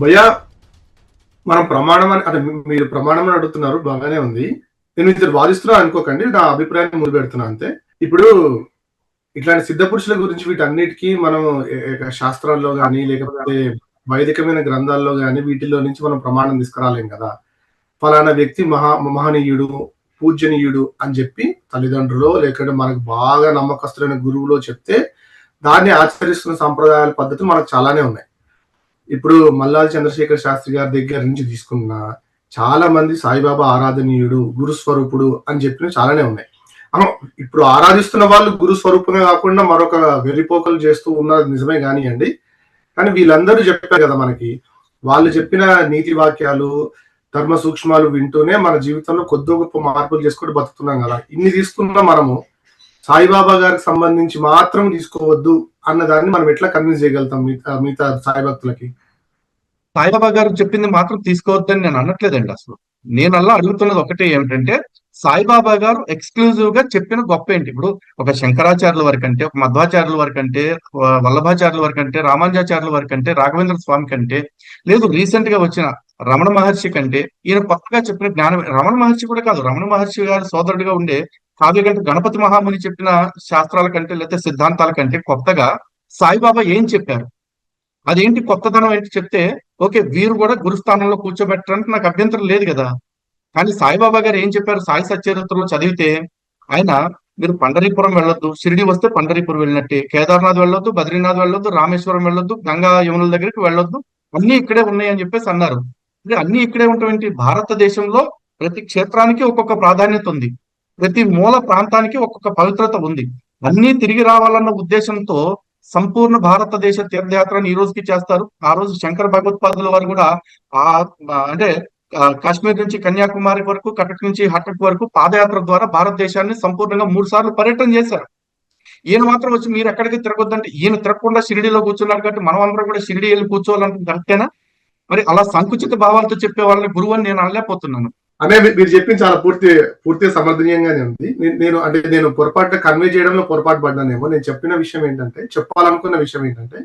భయ్యా మనం ప్రమాణం అని అంటే మీరు ప్రమాణం అని అడుగుతున్నారు, బాగానే ఉంది. నేను ఇద్దరు వాదిస్తున్నా అనుకోకండి, నా అభిప్రాయాన్ని ముందు పెడుతున్నా అంతే. ఇప్పుడు ఇట్లాంటి సిద్ధ పురుషుల గురించి వీటన్నిటికీ మనం శాస్త్రాల్లో గానీ లేకపోతే వైదికమైన గ్రంథాల్లో గానీ వీటిల్లో నుంచి మనం ప్రమాణం తీసుకురాలేం కదా. ఫలానా వ్యక్తి మహనీయుడు, పూజనీయుడు అని చెప్పి తల్లిదండ్రులు లేకుంటే మనకు బాగా నమ్మకస్తులైన గురువులో చెప్తే దాన్ని ఆచరిస్తున్న సాంప్రదాయాల పద్ధతులు మనకు చాలానే ఉన్నాయి. ఇప్పుడు మల్లాది చంద్రశేఖర్ శాస్త్రి గారి దగ్గర నుంచి తీసుకున్న చాలా మంది సాయిబాబా ఆరాధనీయుడు, గురుస్వరూపుడు అని చెప్పిన చాలానే ఉన్నాయి. ఇప్పుడు ఆరాధిస్తున్న వాళ్ళు గురు స్వరూపమే కాకుండా మరొక వెర్రిపోకలు చేస్తూ ఉన్నది నిజమే కానివ్వండి. కానీ వీళ్ళందరూ చెప్పారు కదా మనకి, వాళ్ళు చెప్పిన నీతి వాక్యాలు, ధర్మ సూక్ష్మాలు వింటూనే మన జీవితంలో కొద్ది గొప్ప మార్పులు చేసుకుంటూ బతుకుతున్నాం కదా. ఇన్ని తీసుకున్నా మనము సాయిబాబా గారికి సంబంధించి మాత్రం తీసుకోవద్దు అన్న దాన్ని మనం ఎట్లా కన్విన్స్ చేయగలుగుతాం మిగతా సాయి భక్తులకి? సాయిబాబా గారు చెప్పింది మాత్రం తీసుకోవద్దని నేను అనట్లేదండి. అసలు నేను అలా అడుగుతున్నది ఒకటే ఏమిటంటే, సాయిబాబా గారు ఎక్స్క్లూజివ్ గా చెప్పిన గొప్ప ఏంటి? ఇప్పుడు ఒక శంకరాచార్యుల వరకు అంటే, ఒక మధ్వాచార్యుల వరకు అంటే, వల్లభాచార్యుల వరకు అంటే, రామానుజాచార్యుల వరకు అంటే, రాఘవేంద్ర స్వామి కంటే, లేదు రీసెంట్ గా వచ్చిన రమణ మహర్షి కంటే, ఈయన కొత్తగా చెప్పిన జ్ఞానం రమణ మహర్షి కూడా కాదు, రమణ మహర్షి గారు సోదరుడిగా ఉండే కావ్యకంటే గణపతి మహాముని చెప్పిన శాస్త్రాల కంటే లేకపోతే సిద్ధాంతాల కంటే కొత్తగా సాయిబాబా ఏం చెప్పారు? అదేంటి కొత్తదనం ఏంటి చెప్తే ఓకే, వీరు కూడా గురుస్థానంలో కూర్చోబెట్టడానికి నాకు అభ్యంతరం లేదు కదా. కానీ సాయిబాబా గారు ఏం చెప్పారు? సాయి సచ్చరిత్రలో చదివితే ఆయన మీరు పండరీపురం వెళ్ళొద్దు, షిరిడి వస్తే పండరీపురం వెళ్ళినట్టే, కేదార్నాథ్ వెళ్ళొద్దు, బద్రీనాథ్ వెళ్ళొద్దు, రామేశ్వరం వెళ్ళొద్దు, గంగా యమునుల దగ్గరికి వెళ్ళొద్దు, అన్ని ఇక్కడే ఉన్నాయి అని చెప్పేసి అన్నారు. అంటే అన్ని ఇక్కడే ఉంటామేంటి? భారతదేశంలో ప్రతి క్షేత్రానికి ఒక్కొక్క ప్రాధాన్యత ఉంది, ప్రతి మూల ప్రాంతానికి ఒక్కొక్క పవిత్రత ఉంది. అన్ని తిరిగి రావాలన్న ఉద్దేశంతో సంపూర్ణ భారతదేశ తీర్థయాత్రను ఈ రోజుకి చేస్తారు. ఆ రోజు శంకర భగవత్పాదుల వారు కూడా ఆ అంటే కాశ్మీర్ నుంచి కన్యాకుమారి వరకు, కటక్ నుంచి హటక్ వరకు పాదయాత్ర ద్వారా భారతదేశాన్ని సంపూర్ణంగా 3 సార్లు పర్యటన చేశారు. ఈయన మాత్రం వచ్చి మీరు ఎక్కడికి తిరగొద్దంటే, ఈయన తిరగకుండా షిరిడీలో కూర్చున్నారు కాబట్టి మనం అందరం కూడా షిరిడి వెళ్ళి కూర్చోవాలంటే అంతేనా? మరి అలా సంకుచిత భావాలతో చెప్పే వాళ్ళని గురువు అని నేను అనలేకపోతున్నాను. అనే మీరు చెప్పింది చాలా పూర్తిగా సమర్థనీయంగానే ఉంది. నేను పొరపాటుగా కన్వే చేయడంలో పొరపాటు పడ్డానేమో. నేను చెప్పాలనుకున్న విషయం ఏంటంటే,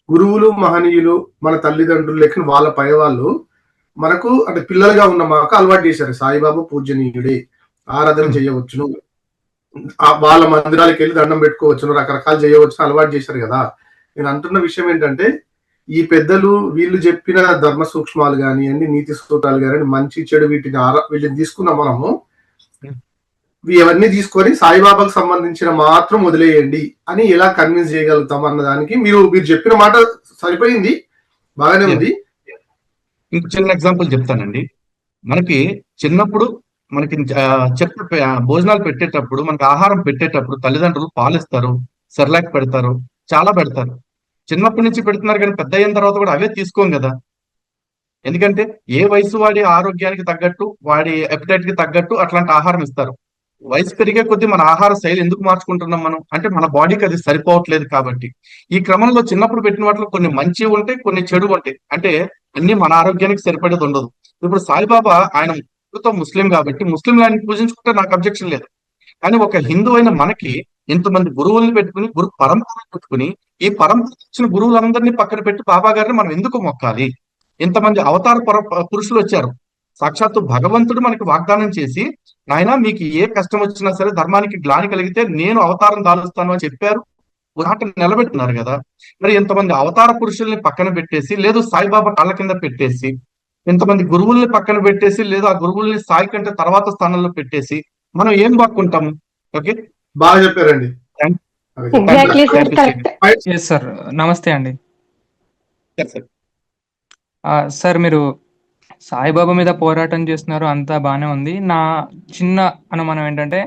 గురువులు, మహనీయులు, మన తల్లిదండ్రులు లెక్కన వాళ్ళ పై వాళ్ళు మనకు అంటే పిల్లలుగా ఉన్న మాకు అలవాటు చేశారు. సాయిబాబా పూజనీయుడే, ఆరాధన చేయవచ్చును, వాళ్ళ మందిరాలకు వెళ్ళి దండం పెట్టుకోవచ్చును, రకరకాలు చేయవచ్చును అలవాటు చేశారు కదా. నేను అంటున్న విషయం ఏంటంటే, ఈ పెద్దలు వీళ్ళు చెప్పిన ధర్మ సూక్ష్మాలు కానివ్వండి, నీతి సూత్రాలు కానివ్వండి, మంచి చెడు వీటిని తీసుకున్న మనము ఇవన్నీ తీసుకొని సాయిబాబాకు సంబంధించిన మాత్రం వదిలేయండి అని ఎలా కన్విన్స్ చేయగలుగుతాం అన్నదానికి మీరు చెప్పిన మాట సరిపోయింది, బాగానే ఉంది. ఇంకో చిన్న ఎగ్జాంపుల్ చెప్తానండి. మనకి చిన్నప్పుడు మనకి భోజనాలు పెట్టేటప్పుడు, మనకి ఆహారం పెట్టేటప్పుడు తల్లిదండ్రులు పాలిస్తారు, సెర్లాక్ పెడతారు, చాలా పెడతారు. చిన్నప్పటి నుంచి పెడుతున్నారు కానీ పెద్ద అయిన తర్వాత కూడా అవే తీసుకోం కదా. ఎందుకంటే ఏ వయసు వాడి ఆరోగ్యానికి తగ్గట్టు, వాడి అపిటైట్ కి తగ్గట్టు అట్లాంటి ఆహారం ఇస్తారు. వయసు పెరిగే కొద్దీ మన ఆహార శైలి ఎందుకు మార్చుకుంటున్నాం మనం అంటే, మన బాడీకి అది సరిపోవట్లేదు కాబట్టి. ఈ క్రమంలో చిన్నప్పుడు పెట్టిన వాటిలో కొన్ని మంచి ఉంటాయి, కొన్ని చెడు ఉంటాయి. అంటే అన్ని మన ఆరోగ్యానికి సరిపడేది ఉండదు. ఇప్పుడు సాయిబాబా ఆయన ముస్లిం కాబట్టి ముస్లింలు ఆయన పూజించుకుంటే నాకు అబ్జెక్షన్ లేదు. కానీ ఒక హిందూ అయిన మనకి ఇంతమంది గురువుల్ని పెట్టుకుని, గురు పరంపర పెట్టుకుని, ఈ పరంపర ఇచ్చిన గురువులందరినీ పక్కన పెట్టి బాబా గారిని మనం ఎందుకు మొక్కాలి? ఇంతమంది అవతార పురుషులు వచ్చారు. సాక్షాత్తు భగవంతుడు మనకి వాగ్దానం చేసి, నాయన మీకు ఏ కష్టం వచ్చినా సరే, ధర్మానికి గ్లాని కలిగితే నేను అవతారం దాలుస్తాను అని చెప్పారు, మాట నిలబెట్టున్నారు కదా. మరి ఇంతమంది అవతార పురుషుల్ని పక్కన పెట్టేసి, లేదు సాయిబాబా కాళ్ళ కింద పెట్టేసి, ఇంతమంది గురువుల్ని పక్కన పెట్టేసి, లేదు ఆ గురువుల్ని సాయి కంటే తర్వాత స్థానంలో పెట్టేసి మనం ఏం బాక్కుంటాము? ఓకే, బాగా చెప్పారండి. సార్ నమస్తే అండి. సార్ మీరు సాయిబాబా మీద పోరాటం చేస్తున్నారు, అంతా బాగానే ఉంది. నా చిన్న అనుమానం ఏంటంటే,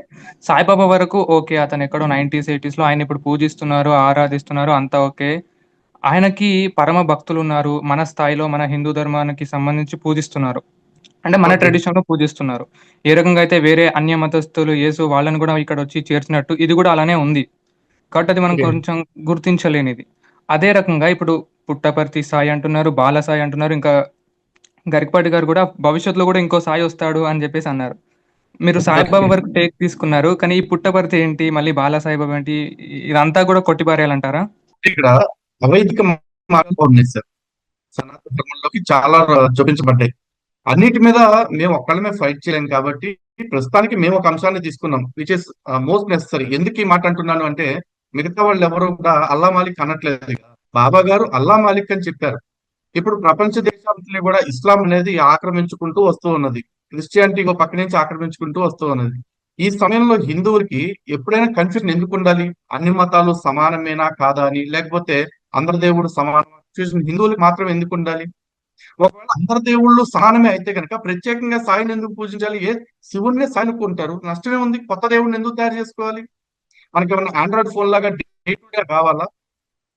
సాయిబాబా వరకు ఓకే, అతను ఎక్కడో 90s 80s లో ఆయన ఇప్పుడు పూజిస్తున్నారు, ఆరాధిస్తున్నారు, అంతా ఓకే. ఆయనకి పరమ భక్తులు ఉన్నారు, మన స్థాయిలో మన హిందూ ధర్మానికి సంబంధించి పూజిస్తున్నారు, అంటే మన ట్రెడిషన్ లో పూజిస్తున్నారు. ఏ రకంగా అయితే వేరే అన్య మతస్థులు యేసు వాళ్ళని కూడా ఇక్కడ వచ్చి చేర్చినట్టు ఇది కూడా అలానే ఉంది కాబట్టి అది మనం కొంచెం గుర్తించలేనిది. అదే రకంగా ఇప్పుడు పుట్టపర్తి సాయి అంటున్నారు, బాల సాయి అంటున్నారు, ఇంకా గరికపాటి గారు కూడా భవిష్యత్తులో కూడా ఇంకో సాయి వస్తాడు అని చెప్పేసి అన్నారు. మీరు సాయిబాబా వరకు టేక్ తీసుకున్నారు, కానీ ఈ పుట్టపర్తి ఏంటి, మళ్ళీ బాల సాయిబాబా ఏంటి, ఇదంతా కూడా కొట్టిపారేయాలంటారా? ఇక్కడ అవైదిక మార్గం ఉంది సార్. సనాతన ధర్మంలోకి చాలా చూపించబడ్డాయి. అన్నిటి మీద మేము ఒక్కళ్ళమే ఫైట్ చేయలేం కాబట్టి ప్రస్తుతానికి మేము ఒక అంశాన్ని తీసుకున్నాం, విచ్ ఇస్ మోస్ట్ నెసరీ. ఎందుకు ఈ మాట అంటున్నాను అంటే, మిగతా వాళ్ళు ఎవరు కూడా అల్లా మాలిక్ అనట్లేదు. బాబా గారు అల్లా మాలిక్ అని చెప్పారు. ఇప్పుడు ప్రపంచ దేశాలని కూడా ఇస్లాం అనేది ఆక్రమించుకుంటూ వస్తూ ఉన్నది, క్రిస్టియానిటీ ఒక పక్క నుంచి ఆక్రమించుకుంటూ వస్తూ ఉన్నది. ఈ సమయంలో హిందువులకి ఎప్పుడైనా కన్ఫ్యూజన్ ఎందుకు ఉండాలి? అన్ని మతాలు సమానమేనా కాదా అని, లేకపోతే అందరి దేవుడు సమానం, హిందువులకు మాత్రం ఎందుకు ఉండాలి? ఒకవేళ అందరి దేవుళ్ళు సమానమే అయితే కనుక ప్రత్యేకంగా సాయిని ఎందుకు పూజించాలి? శివుణ్ణి సాయనుకుంటారు, నష్టమే ఉంది. కొత్త దేవుడిని ఎందుకు తయారు చేసుకోవాలి? మనకి ఏమన్నా ఆండ్రాయిడ్ ఫోన్ లాగా డే టు డే కావాలా?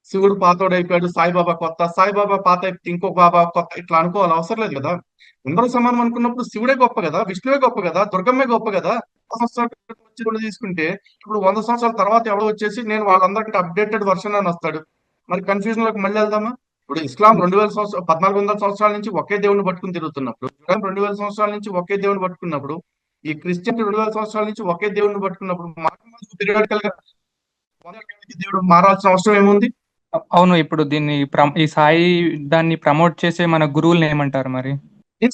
శివుడు పాతోడు అయిపోయాడు, సాయిబాబా కొత్త, సాయిబాబా పాత అయిపోతే ఇంకో బాబా కొత్త, ఇట్లా అనుకోవాలి అవసరం లేదు కదా. అందరూ సమానం అనుకున్నప్పుడు శివుడే గొప్ప కదా, విష్ణువే గొప్ప కదా, దుర్గమ్మే గొప్ప కదా. 100 సంవత్సరాల క్రితం వచ్చి కూడా తీసుకుంటే ఇప్పుడు 100 సంవత్సరాల తర్వాత ఎవడో వచ్చేసి నేను వాళ్ళందరికంటే అప్డేటెడ్ వర్షన్ అని వస్తాడు. మరి కన్ఫ్యూజన్ లోకి మళ్ళీ వెళ్దామా? ఇప్పుడు ఇస్లాం 2000 సంవత్సరాలు 1400 సంవత్సరాల నుంచి ఒకే దేవుని పట్టుకుని తిరుగుతున్నప్పుడు, ఇస్లాం 2000 సంవత్సరాల నుంచి ఒకే దేవుని పట్టుకున్నప్పుడు, ఈ క్రిస్టియన్ 2000 సంవత్సరాల నుంచి ఒకే దేవుని పట్టుకున్నప్పుడు పీరియాడికల్ గా దేవుడు మారాల్సిన అవసరం ఏముంది? అవును. ఇప్పుడు దీన్ని ఈ సాయి దాన్ని ప్రమోట్ చేసే మన గురువుల్ని ఏమంటారు మరి?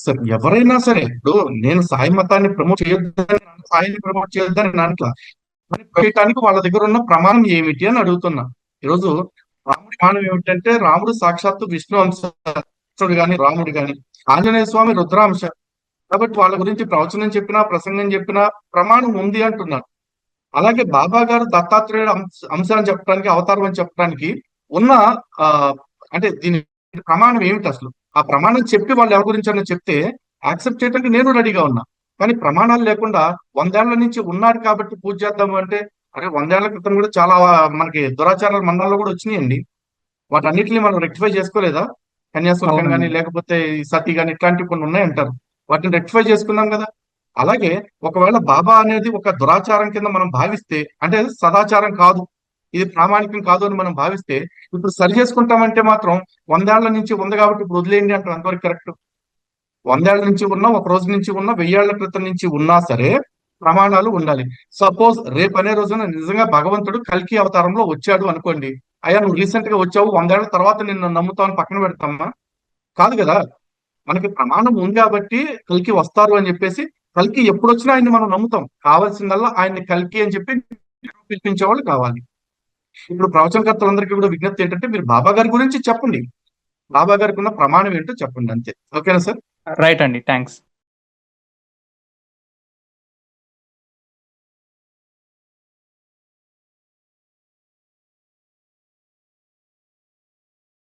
సార్ ఎవరైనా సరే, ఇప్పుడు నేను సాయి మతాన్ని ప్రమోట్ చేయొద్దని, సాయిని ప్రమోట్ చేయొద్దని అనట్లా. చేయటానికి వాళ్ళ దగ్గర ఉన్న ప్రమాణం ఏమిటి అని అడుగుతున్నా. ఈరోజు రాముడి ప్రమాణం ఏమిటంటే, రాముడు సాక్షాత్తు విష్ణు అంశుడు గాని, రాముడు గాని, ఆంజనేయ స్వామి రుద్రాంశ. కాబట్టి వాళ్ళ గురించి ప్రవచనం చెప్పినా, ప్రసంగం చెప్పినా ప్రమాణం ఉంది అంటున్నారు. అలాగే బాబా గారు దత్తాత్రేయుడు అంశాన్ని చెప్పడానికి, అవతారం అని చెప్పడానికి ఉన్న అంటే దీని ప్రమాణం ఏమిటి అసలు? ఆ ప్రమాణం చెప్పి వాళ్ళు ఎవరి గురించి అన్న చెప్తే యాక్సెప్ట్ చేయడానికి నేను రెడీగా ఉన్నా. కానీ ప్రమాణాలు లేకుండా 100 ఏళ్ల నుంచి ఉన్నాడు కాబట్టి పూజ చేద్దాము అంటే, అరే 100 ఏళ్ల క్రితం కూడా చాలా మనకి దురాచారాలు మండలంలో కూడా వచ్చినాయండి. వాటన్నిటిని మనం రెక్టిఫై చేసుకోలేదా? కన్యాశుల్కం కానీ, లేకపోతే సతీ కానీ, ఇట్లాంటివి కొన్ని ఉన్నాయంటారు. వాటిని రెక్టిఫై చేసుకున్నాం కదా. అలాగే ఒకవేళ బాబా అనేది ఒక దురాచారం కింద మనం భావిస్తే, అంటే సదాచారం కాదు, ఇది ప్రామాణికం కాదు అని మనం భావిస్తే, ఇప్పుడు సరి చేసుకుంటామంటే మాత్రం 100 ఏళ్ల నుంచి ఉంది కాబట్టి ఇప్పుడు వదిలేయండి అంటారు. అంతవరకు కరెక్ట్. 100 ఏళ్ల నుంచి ఉన్నా, ఒక రోజు నుంచి ఉన్నా, 1000 ఏళ్ల క్రితం నుంచి ఉన్నా సరే ప్రమాణాలు ఉండాలి. సపోజ్ రేపు అనే రోజున నిజంగా భగవంతుడు కల్కి అవతారంలో వచ్చాడు అనుకోండి, అయ్యా నువ్వు రీసెంట్ గా వచ్చావు, 100 ఏళ్ల తర్వాత నిన్ను నమ్ముతావు పక్కన పెడతామా? కాదు కదా. మనకి ప్రమాణం ఉంది కాబట్టి కల్కి వస్తారు అని చెప్పేసి, కల్కి ఎప్పుడు వచ్చినా ఆయన్ని మనం నమ్ముతాం. కావాల్సిందల్లా ఆయన్ని కల్కి అని చెప్పి నిరూపించే వాళ్ళు కావాలి. ఇప్పుడు ప్రవచనకర్తలందరికీ కూడా విజ్ఞప్తి ఏంటంటే, మీరు బాబా గారి గురించి చెప్పండి, బాబా గారికి ఉన్న ప్రమాణం ఏంటో చెప్పండి, అంతే. ఓకేనా సార్? రైట్ అండి, థ్యాంక్స్.